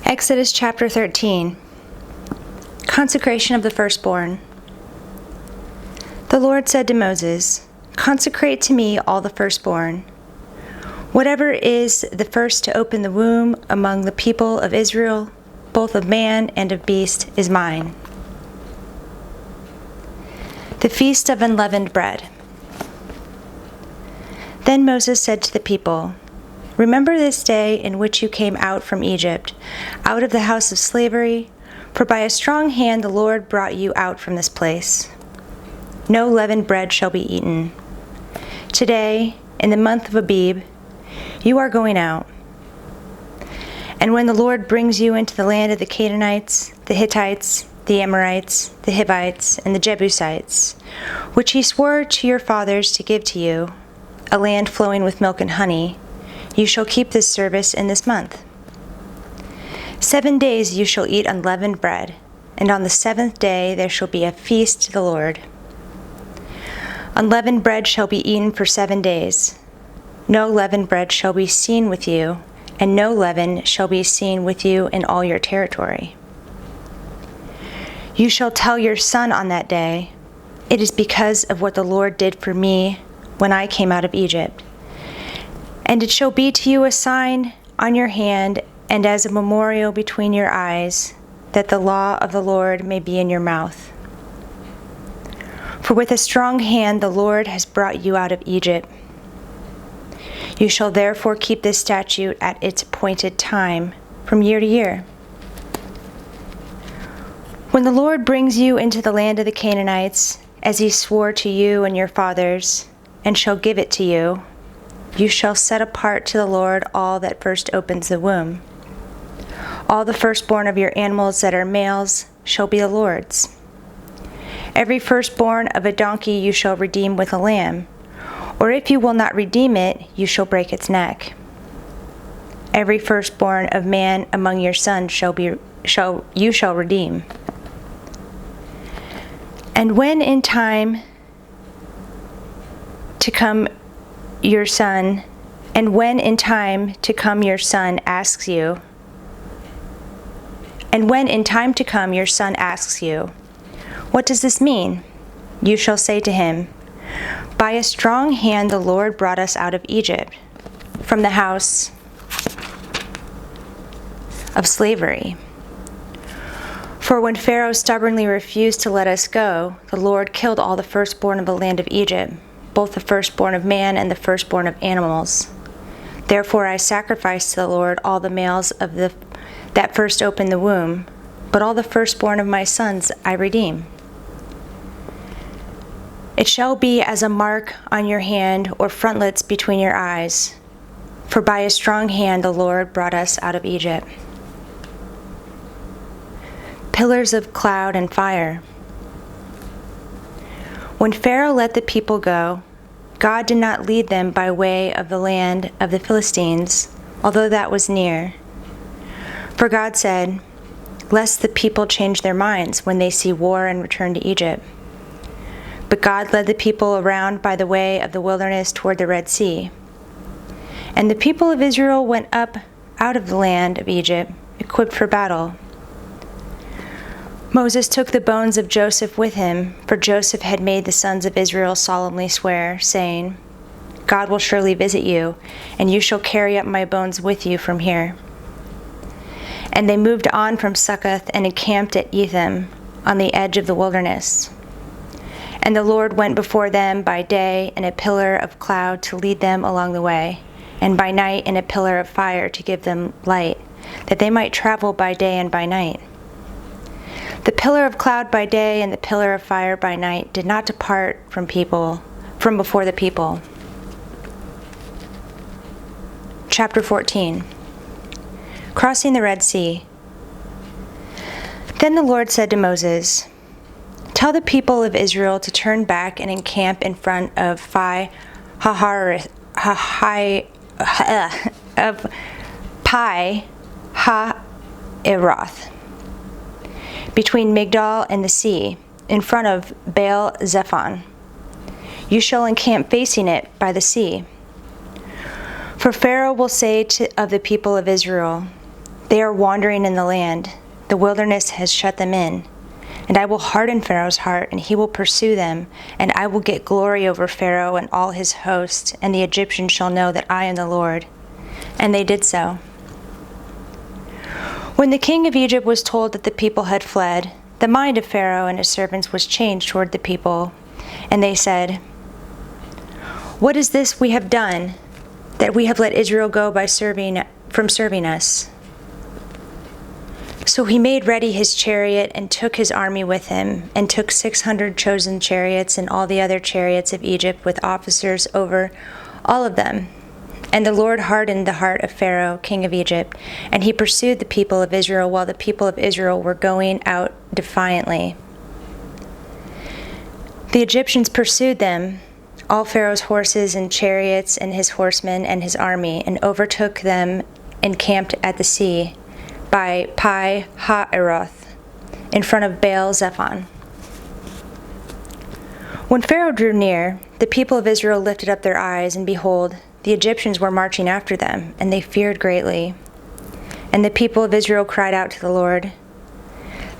Exodus chapter 13. Consecration of the Firstborn. The Lord said to Moses, "Consecrate to me all the firstborn. Whatever is the first to open the womb among the people of Israel, both of man and of beast, is mine." The Feast of Unleavened Bread. Then Moses said to the people, "Remember this day in which you came out from Egypt, out of the house of slavery, for by a strong hand the Lord brought you out from this place. No leavened bread shall be eaten. Today, in the month of Abib, you are going out. And when the Lord brings you into the land of the Canaanites, the Hittites, the Amorites, the Hivites, and the Jebusites, which he swore to your fathers to give to you, a land flowing with milk and honey, you shall keep this service in this month. 7 days you shall eat unleavened bread, and on the 7th day there shall be a feast to the Lord. Unleavened bread shall be eaten for 7 days. No leavened bread shall be seen with you, and no leaven shall be seen with you in all your territory. You shall tell your son on that day, "It is because of what the Lord did for me when I came out of Egypt. And it shall be to you a sign on your hand and as a memorial between your eyes, that the law of the Lord may be in your mouth. For with a strong hand the Lord has brought you out of Egypt. You shall therefore keep this statute at its appointed time, from year to year. When the Lord brings you into the land of the Canaanites, as he swore to you and your fathers, and shall give it to you, you shall set apart to the Lord all that first opens the womb. All the firstborn of your animals that are males shall be the Lord's. Every firstborn of a donkey you shall redeem with a lamb, or if you will not redeem it, you shall break its neck. Every firstborn of man among your sons you shall redeem. And when in time to come your son asks you, "What does this mean?" you shall say to him, "By a strong hand the Lord brought us out of Egypt, from the house of slavery. For when Pharaoh stubbornly refused to let us go, the Lord killed all the firstborn of the land of Egypt, both the firstborn of man and the firstborn of animals. Therefore I sacrificed to the Lord all the males of that first opened the womb, but all the firstborn of my sons I redeem. It shall be as a mark on your hand or frontlets between your eyes, for by a strong hand the Lord brought us out of Egypt." Pillars of cloud and fire. When Pharaoh let the people go, God did not lead them by way of the land of the Philistines, although that was near. For God said, "Lest the people change their minds when they see war and return to Egypt." But God led the people around by the way of the wilderness toward the Red Sea. And the people of Israel went up out of the land of Egypt, equipped for battle. Moses took the bones of Joseph with him, for Joseph had made the sons of Israel solemnly swear, saying, "God will surely visit you, and you shall carry up my bones with you from here." And they moved on from Succoth and encamped at Etham, on the edge of the wilderness. And the Lord went before them by day in a pillar of cloud to lead them along the way, and by night in a pillar of fire to give them light, that they might travel by day and by night. The pillar of cloud by day and the pillar of fire by night did not depart from before the people. Chapter 14. Crossing the Red Sea. Then the Lord said to Moses, "Tell the people of Israel to turn back and encamp in front of Pi Hahiroth, between Migdol and the sea, in front of Baal Zephon. You shall encamp facing it by the sea. For Pharaoh will say of the people of Israel, They are wandering in the land. The wilderness has shut them in. And I will harden Pharaoh's heart, and he will pursue them, and I will get glory over Pharaoh and all his host, and the Egyptians shall know that I am the Lord." And they did so. When the king of Egypt was told that the people had fled, the mind of Pharaoh and his servants was changed toward the people, and they said, "What is this we have done, that we have let Israel go from serving us?" So he made ready his chariot and took his army with him, and took 600 chosen chariots and all the other chariots of Egypt with officers over all of them. And the Lord hardened the heart of Pharaoh, king of Egypt, and he pursued the people of Israel while the people of Israel were going out defiantly. The Egyptians pursued them, all Pharaoh's horses and chariots and his horsemen and his army, and overtook them encamped at the sea by Pi-hahiroth, in front of Baal-zephon. When Pharaoh drew near, the people of Israel lifted up their eyes, and behold, the Egyptians were marching after them, and they feared greatly. And the people of Israel cried out to the Lord.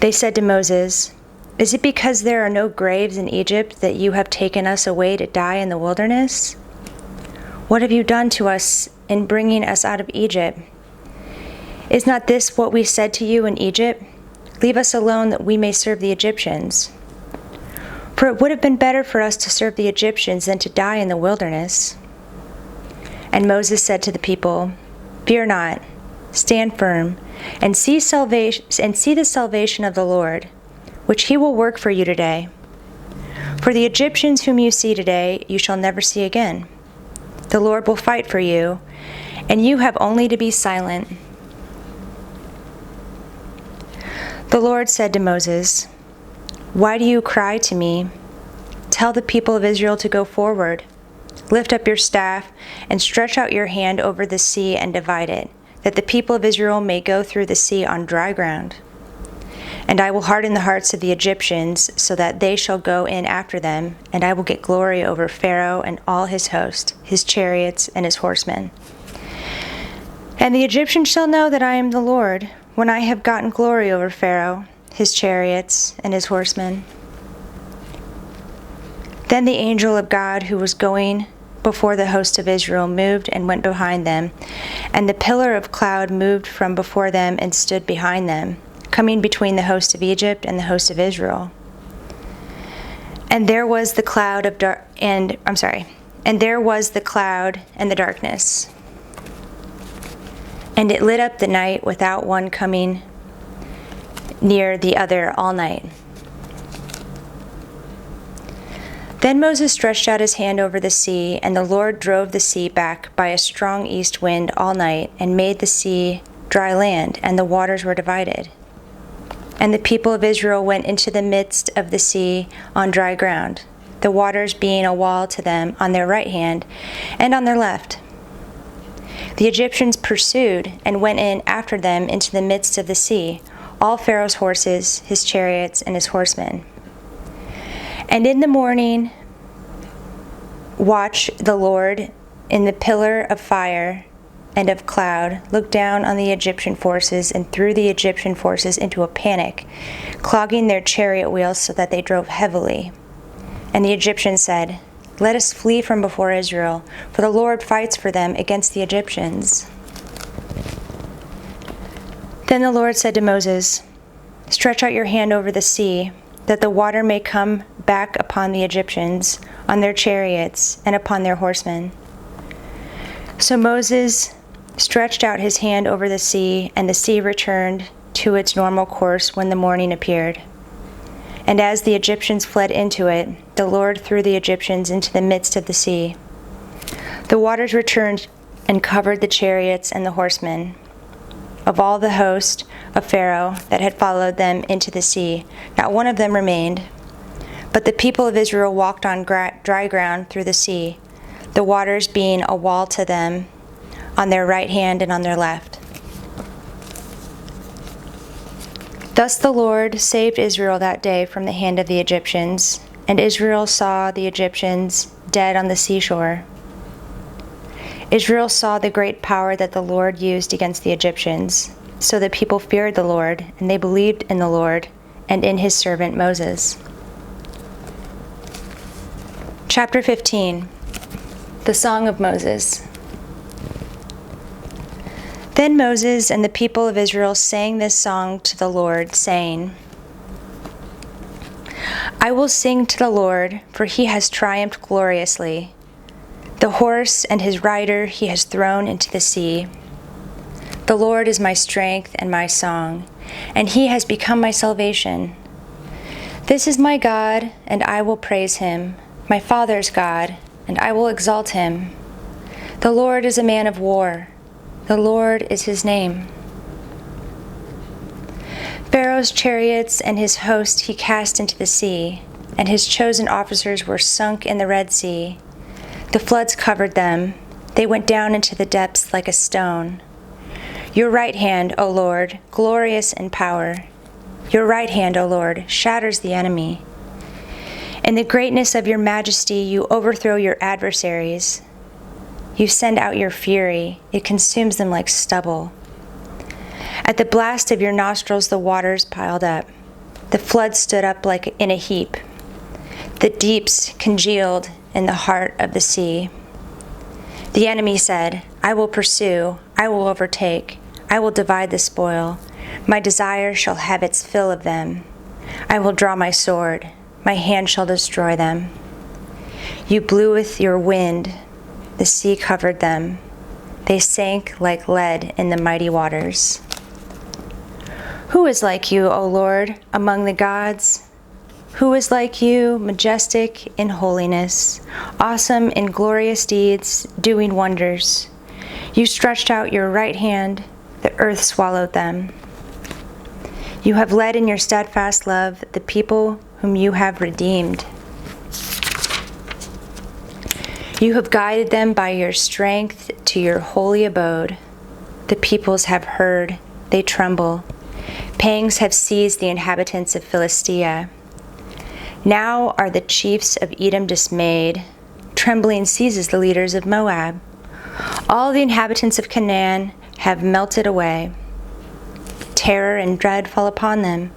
They said to Moses, "Is it because there are no graves in Egypt that you have taken us away to die in the wilderness? What have you done to us in bringing us out of Egypt? Is not this what we said to you in Egypt? Leave us alone that we may serve the Egyptians. For it would have been better for us to serve the Egyptians than to die in the wilderness." And Moses said to the people, "Fear not, stand firm, and see the salvation of the Lord, which he will work for you today. For the Egyptians whom you see today, you shall never see again. The Lord will fight for you, and you have only to be silent." The Lord said to Moses, "Why do you cry to me? Tell the people of Israel to go forward. Lift up your staff and stretch out your hand over the sea and divide it, that the people of Israel may go through the sea on dry ground. And I will harden the hearts of the Egyptians, so that they shall go in after them, and I will get glory over Pharaoh and all his host, his chariots and his horsemen. And the Egyptians shall know that I am the Lord, when I have gotten glory over Pharaoh, his chariots, and his horsemen." Then the angel of God who was going before the host of Israel moved and went behind them, and the pillar of cloud moved from before them and stood behind them, coming between the host of Egypt and the host of Israel. And there was the cloud and the darkness. And it lit up the night without one coming near the other all night. Then Moses stretched out his hand over the sea, and the Lord drove the sea back by a strong east wind all night, and made the sea dry land, and the waters were divided. And the people of Israel went into the midst of the sea on dry ground, the waters being a wall to them on their right hand and on their left. The Egyptians pursued and went in after them into the midst of the sea, all Pharaoh's horses, his chariots, and his horsemen. And in the morning watch the Lord in the pillar of fire and of cloud looked down on the Egyptian forces and threw the Egyptian forces into a panic, clogging their chariot wheels so that they drove heavily. And the Egyptians said, "Let us flee from before Israel, for the Lord fights for them against the Egyptians." Then the Lord said to Moses, "Stretch out your hand over the sea, that the water may come back upon the Egyptians, on their chariots, and upon their horsemen." So Moses stretched out his hand over the sea, and the sea returned to its normal course when the morning appeared. And as the Egyptians fled into it, the Lord threw the Egyptians into the midst of the sea. The waters returned and covered the chariots and the horsemen. Of all the host of Pharaoh that had followed them into the sea, not one of them remained. But the people of Israel walked on dry ground through the sea, the waters being a wall to them on their right hand and on their left. Thus the Lord saved Israel that day from the hand of the Egyptians, and Israel saw the Egyptians dead on the seashore. Israel saw the great power that the Lord used against the Egyptians, So the people feared the Lord, and they believed in the Lord and in his servant Moses. Chapter 15. The Song of Moses. Then Moses and the people of Israel sang this song to the Lord, saying, I will sing to the Lord, for he has triumphed gloriously. The horse and his rider he has thrown into the sea. The Lord is my strength and my song, and he has become my salvation. This is my God, and I will praise him, my father's God, and I will exalt him. The Lord is a man of war. The Lord is his name. Pharaoh's chariots and his host he cast into the sea, and his chosen officers were sunk in the Red Sea. The floods covered them. They went down into the depths like a stone. Your right hand, O Lord, glorious in power. Your right hand, O Lord, shatters the enemy. In the greatness of your majesty, you overthrow your adversaries. You send out your fury. It consumes them like stubble. At the blast of your nostrils, the waters piled up. The flood stood up like in a heap. The deeps congealed in the heart of the sea. The enemy said, I will pursue, I will overtake, I will divide the spoil. My desire shall have its fill of them. I will draw my sword, my hand shall destroy them. You blew with your wind, the sea covered them. They sank like lead in the mighty waters. Who is like you, O Lord, among the gods? Who is like you, majestic in holiness, awesome in glorious deeds, doing wonders? You stretched out your right hand, the earth swallowed them. You have led in your steadfast love the people whom you have redeemed. You have guided them by your strength to your holy abode. The peoples have heard, they tremble. Pangs have seized the inhabitants of Philistia. Now are the chiefs of Edom dismayed. Trembling seizes the leaders of Moab. All the inhabitants of Canaan have melted away. Terror and dread fall upon them.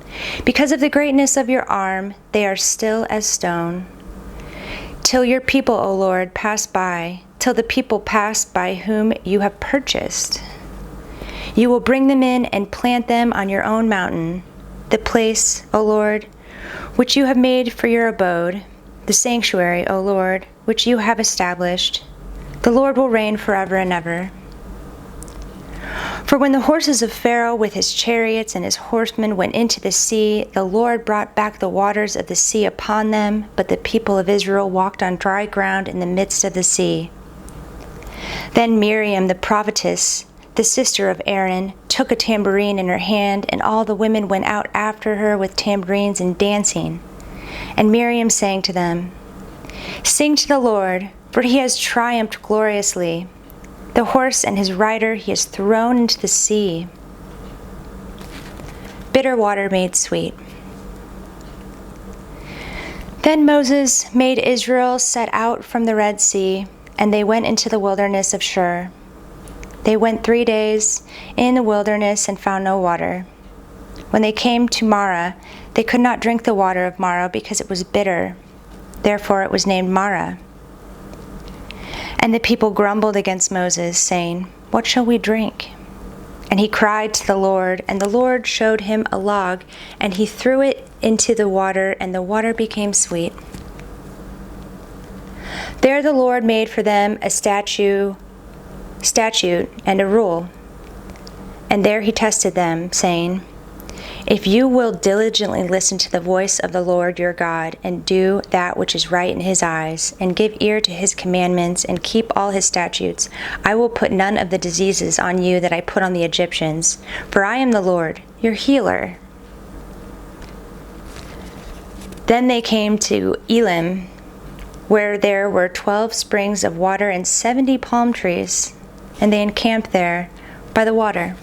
Because of the greatness of your arm, they are still as stone. Till your people, O Lord, pass by, till the people pass by whom you have purchased. You will bring them in and plant them on your own mountain, the place, O Lord, which you have made for your abode, the sanctuary, O Lord, which you have established. The Lord will reign forever and ever. For when the horses of Pharaoh with his chariots and his horsemen went into the sea, the Lord brought back the waters of the sea upon them, but the people of Israel walked on dry ground in the midst of the sea. Then Miriam the prophetess, the sister of Aaron, took a tambourine in her hand, and all the women went out after her with tambourines and dancing. And Miriam sang to them, Sing to the Lord, for he has triumphed gloriously. The horse and his rider he has thrown into the sea. Bitter water made sweet. Then Moses made Israel set out from the Red Sea, and they went into the wilderness of Shur. They went 3 days in the wilderness and found no water. When they came to Marah, they could not drink the water of Marah because it was bitter. Therefore it was named Marah. And the people grumbled against Moses, saying, What shall we drink? And he cried to the Lord, and the Lord showed him a log, and he threw it into the water, and the water became sweet. There the Lord made for them a statute and a rule. And there he tested them, saying, If you will diligently listen to the voice of the Lord your God, and do that which is right in his eyes, and give ear to his commandments, and keep all his statutes, I will put none of the diseases on you that I put on the Egyptians, for I am the Lord, your healer. Then they came to Elim, where there were 12 springs of water and 70 palm trees, and they encamped there by the water.